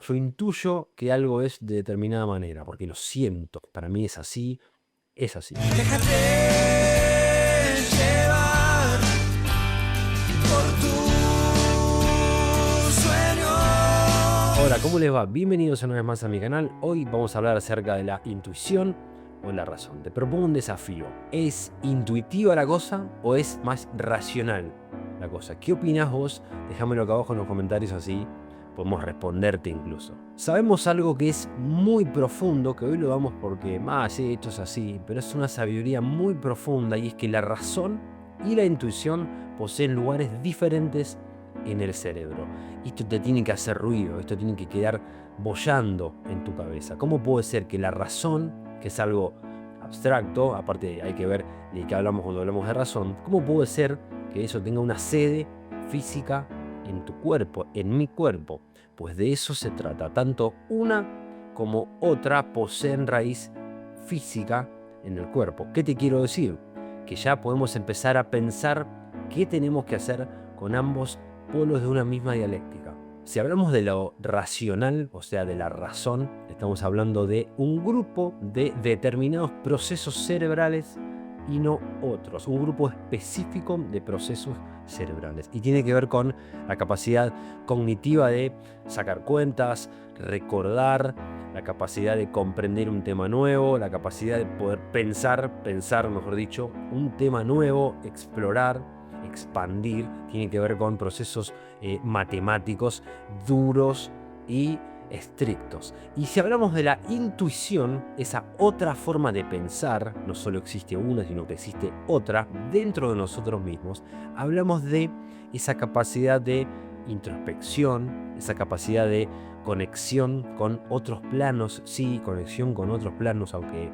yo intuyo que algo es de determinada manera, porque lo siento. Para mí es así, es así. Déjate llevar por tu sueño. Hola, ¿cómo les va? Bienvenidos una vez más a mi canal. Hoy vamos a hablar acerca de la intuición o la razón. Te propongo un desafío. ¿Es intuitiva la cosa o es más racional la cosa? ¿Qué opinas vos? Déjamelo acá abajo en los comentarios, así podemos responderte incluso. Sabemos algo que es muy profundo, que hoy lo damos porque, sí, esto es así, pero es una sabiduría muy profunda, y es que la razón y la intuición poseen lugares diferentes en el cerebro. Esto te tiene que hacer ruido, esto tiene que quedar boyando en tu cabeza. ¿Cómo puede ser que la razón, que es algo abstracto, aparte hay que ver de qué hablamos cuando hablamos de razón, cómo puede ser que eso tenga una sede física en tu cuerpo, en mi cuerpo? Pues de eso se trata. Tanto una como otra poseen raíz física en el cuerpo. ¿Qué te quiero decir? Que ya podemos empezar a pensar qué tenemos que hacer con ambos polos de una misma dialéctica. Si hablamos de lo racional, o sea, de la razón, estamos hablando de un grupo de determinados procesos cerebrales y no otros, un grupo específico de procesos cerebrales, y tiene que ver con la capacidad cognitiva de sacar cuentas, recordar, la capacidad de comprender un tema nuevo, la capacidad de poder pensar mejor dicho, un tema nuevo, explorar, expandir. Tiene que ver con procesos matemáticos duros y estrictos. Y si hablamos de la intuición, esa otra forma de pensar, no solo existe una, sino que existe otra dentro de nosotros mismos, hablamos de esa capacidad de introspección, esa capacidad de conexión con otros planos. Sí, conexión con otros planos, aunque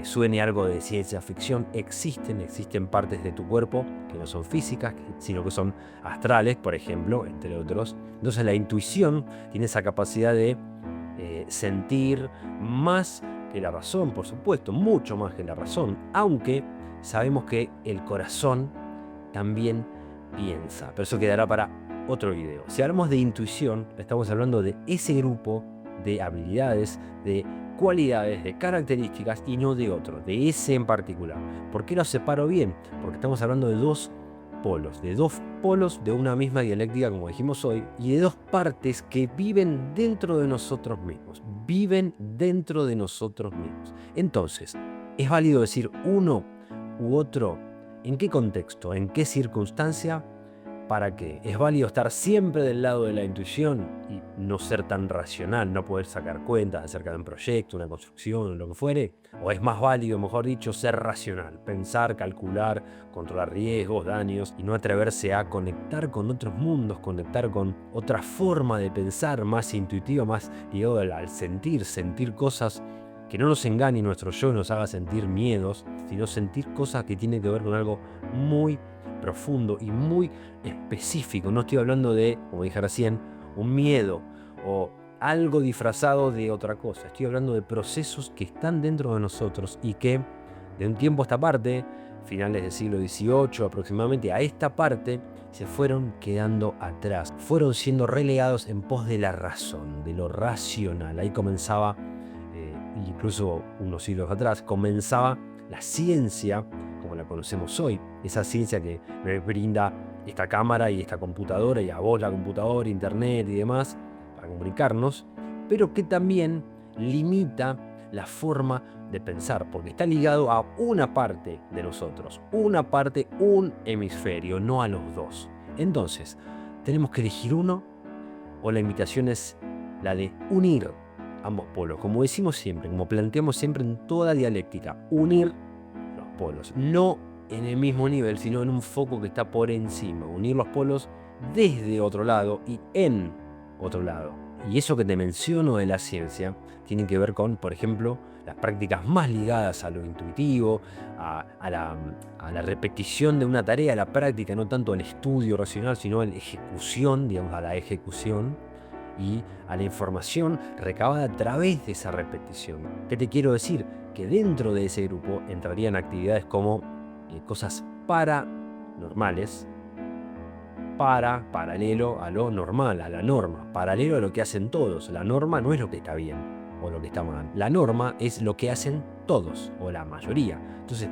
suene algo de ciencia ficción, existen partes de tu cuerpo que no son físicas, sino que son astrales, por ejemplo, entre otros. Entonces la intuición tiene esa capacidad de sentir más que la razón, por supuesto, mucho más que la razón, aunque sabemos que el corazón también piensa, pero eso quedará para otro video. Si hablamos de intuición, estamos hablando de ese grupo de habilidades, de cualidades, de características, y no de otro, de ese en particular. ¿Por qué lo separo bien? Porque estamos hablando de dos polos de una misma dialéctica, como dijimos hoy, y de dos partes que viven dentro de nosotros mismos, Entonces, ¿es válido decir uno u otro? ¿En qué contexto? ¿En qué circunstancia? ¿Para qué? ¿Es válido estar siempre del lado de la intuición y no ser tan racional, no poder sacar cuentas acerca de un proyecto, una construcción, lo que fuere? ¿O es más válido, mejor dicho, ser racional, pensar, calcular, controlar riesgos, daños, y no atreverse a conectar con otros mundos, conectar con otra forma de pensar más intuitiva, más ligado al sentir cosas que no nos engañe nuestro yo y nos haga sentir miedos, sino sentir cosas que tienen que ver con algo muy profundo y muy específico? No estoy hablando de, como dije recién, un miedo o algo disfrazado de otra cosa. Estoy hablando de procesos que están dentro de nosotros y que de un tiempo a esta parte, finales del siglo XVIII aproximadamente, a esta parte se fueron quedando atrás, fueron siendo relegados en pos de la razón, de lo racional. Ahí comenzaba, incluso unos siglos atrás, comenzaba la ciencia como la conocemos hoy, esa ciencia que me brinda esta cámara y esta computadora, y a vos la computadora, internet y demás, para comunicarnos, pero que también limita la forma de pensar, porque está ligado a una parte de nosotros, un hemisferio, no a los dos. Entonces, tenemos que elegir uno, o la invitación es la de unir ambos polos, como decimos siempre, como planteamos siempre en toda dialéctica, unir los polos, no en el mismo nivel, sino en un foco que está por encima, unir los polos desde otro lado y en otro lado. Y eso que te menciono de la ciencia tiene que ver con, por ejemplo, las prácticas más ligadas a lo intuitivo, a la repetición de una tarea, a la práctica, no tanto al estudio racional, sino a la ejecución, digamos, a la ejecución y a la información recabada a través de esa repetición. ¿Qué te quiero decir? Que dentro de ese grupo entrarían actividades como cosas paranormales, paralelo a lo normal, a la norma, paralelo a lo que hacen todos. La norma no es lo que está bien o lo que está mal. La norma es lo que hacen todos o la mayoría. Entonces,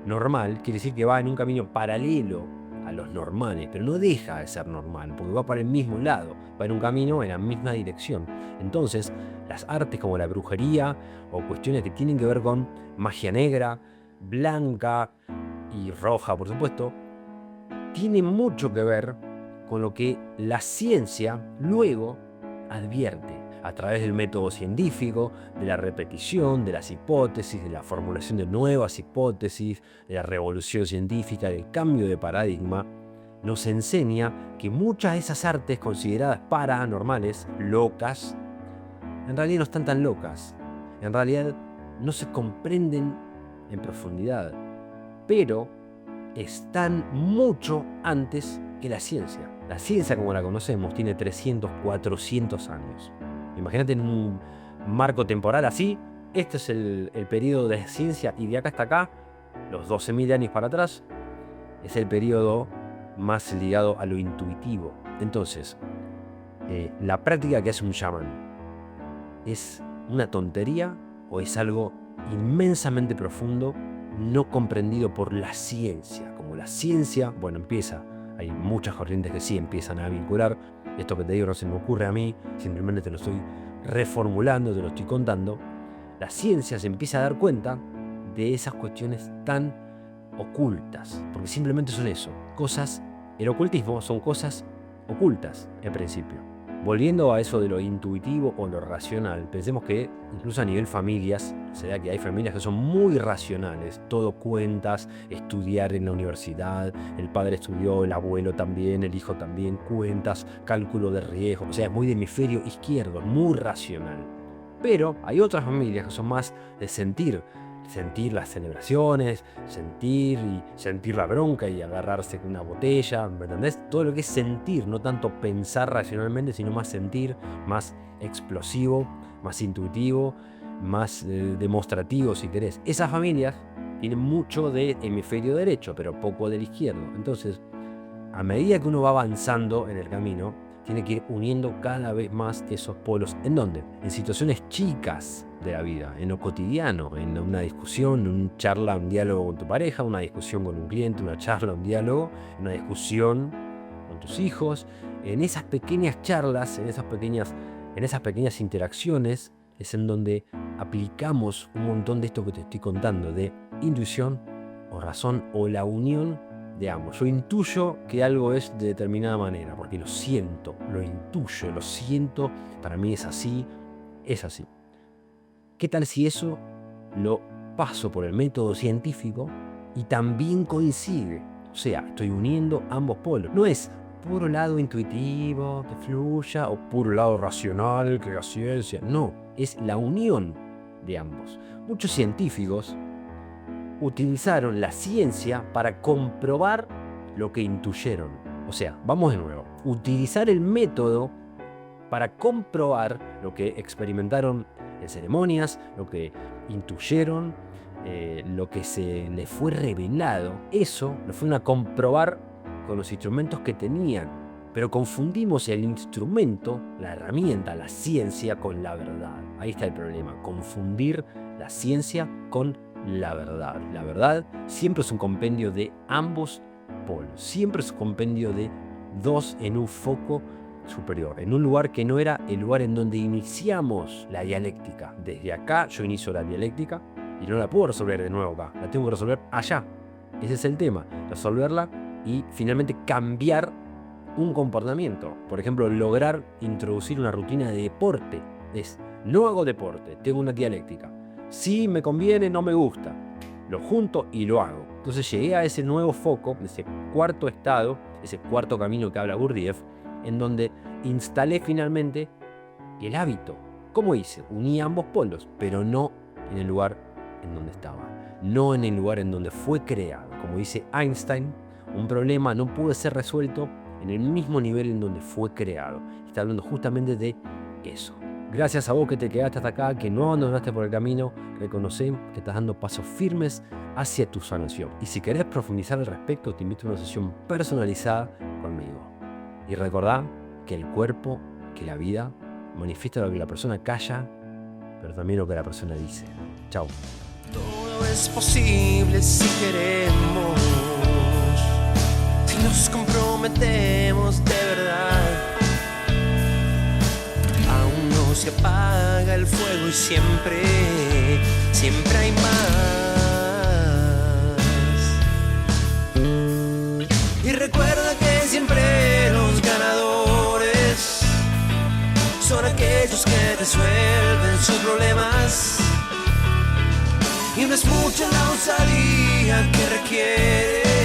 normal quiere decir que va en un camino paralelo a los normales, pero no deja de ser normal, porque va para el mismo lado, va en un camino en la misma dirección. Entonces, las artes como la brujería o cuestiones que tienen que ver con magia negra, blanca y roja, por supuesto, tienen mucho que ver con lo que la ciencia luego advierte a través del método científico, de la repetición, de las hipótesis, de la formulación de nuevas hipótesis, de la revolución científica, del cambio de paradigma. Nos enseña que muchas de esas artes consideradas paranormales, locas, en realidad no están tan locas. En realidad no se comprenden en profundidad, pero están mucho antes que la ciencia. La ciencia como la conocemos tiene 300, 400 años. Imagínate en un marco temporal así, este es el periodo de ciencia y de acá hasta acá, los 12.000 años para atrás, es el periodo más ligado a lo intuitivo. Entonces, la práctica que hace un chamán, ¿es una tontería o es algo inmensamente profundo, no comprendido por la ciencia? Como la ciencia, bueno, hay muchas corrientes que sí empiezan a vincular. Esto que te digo no se me ocurre a mí, simplemente te lo estoy reformulando, te lo estoy contando. La ciencia se empieza a dar cuenta de esas cuestiones tan ocultas, porque simplemente son eso, cosas. El ocultismo son cosas ocultas en principio. Volviendo a eso de lo intuitivo o lo racional, pensemos que incluso a nivel familias, se da que hay familias que son muy racionales, todo cuentas, estudiar en la universidad, el padre estudió, el abuelo también, el hijo también, cuentas, cálculo de riesgo, o sea, es muy de hemisferio izquierdo, muy racional. Pero hay otras familias que son más de sentir las celebraciones, sentir la bronca y agarrarse con una botella, ¿me entendés? Todo lo que es sentir, no tanto pensar racionalmente, sino más sentir, más explosivo, más intuitivo, más demostrativo, si querés. Esas familias tienen mucho de hemisferio derecho, pero poco del izquierdo. Entonces, a medida que uno va avanzando en el camino, tiene que ir uniendo cada vez más esos polos. ¿En dónde? En situaciones chicas de la vida, en lo cotidiano, en una discusión, una charla, un diálogo con tu pareja, una discusión con un cliente, una charla, un diálogo, una discusión con tus hijos. En esas pequeñas charlas, en esas pequeñas interacciones, es en donde aplicamos un montón de esto que te estoy contando, de intuición o razón o la unión de ambos. Yo intuyo que algo es de determinada manera, porque lo siento, lo intuyo, lo siento, para mí es así, es así. ¿Qué tal si eso lo paso por el método científico y también coincide? O sea, estoy uniendo ambos polos. No es puro lado intuitivo, que fluya, o puro lado racional, que la ciencia. No, es la unión de ambos. Muchos científicos utilizaron la ciencia para comprobar lo que intuyeron. O sea, vamos de nuevo. Utilizar el método para comprobar lo que experimentaron en ceremonias, lo que intuyeron, lo que se les fue revelado. Eso lo fueron a comprobar con los instrumentos que tenían. Pero confundimos el instrumento, la herramienta, la ciencia con la verdad. Ahí está el problema. Confundir la ciencia con la verdad. La verdad siempre es un compendio de ambos polos. Siempre es un compendio de dos en un foco superior, en un lugar que no era el lugar en donde iniciamos la dialéctica. Desde acá yo inicio la dialéctica y no la puedo resolver de nuevo acá, la tengo que resolver allá. Ese es el tema, resolverla y finalmente cambiar un comportamiento. Por ejemplo, lograr introducir una rutina de deporte. No hago deporte, tengo una dialéctica. Si me conviene, no me gusta. Lo junto y lo hago. Entonces llegué a ese nuevo foco, ese cuarto estado, ese cuarto camino que habla Gurdjieff, en donde instalé finalmente el hábito. ¿Cómo hice? Uní ambos polos, pero no en el lugar en donde estaba. No en el lugar en donde fue creado. Como dice Einstein, un problema no puede ser resuelto en el mismo nivel en donde fue creado. Está hablando justamente de eso. Gracias a vos que te quedaste hasta acá, que no abandonaste por el camino, reconocer que estás dando pasos firmes hacia tu sanación. Y si querés profundizar al respecto, te invito a una sesión personalizada conmigo. Y recordá que el cuerpo, que la vida, manifiesta lo que la persona calla, pero también lo que la persona dice. Chao. Todo es posible si queremos, si nos comprometemos de verdad. Aún no se apaga el fuego y siempre hay más. Y recuerda que siempre los ganadores son aquellos que resuelven sus problemas. Y no es mucha la osadía que requiere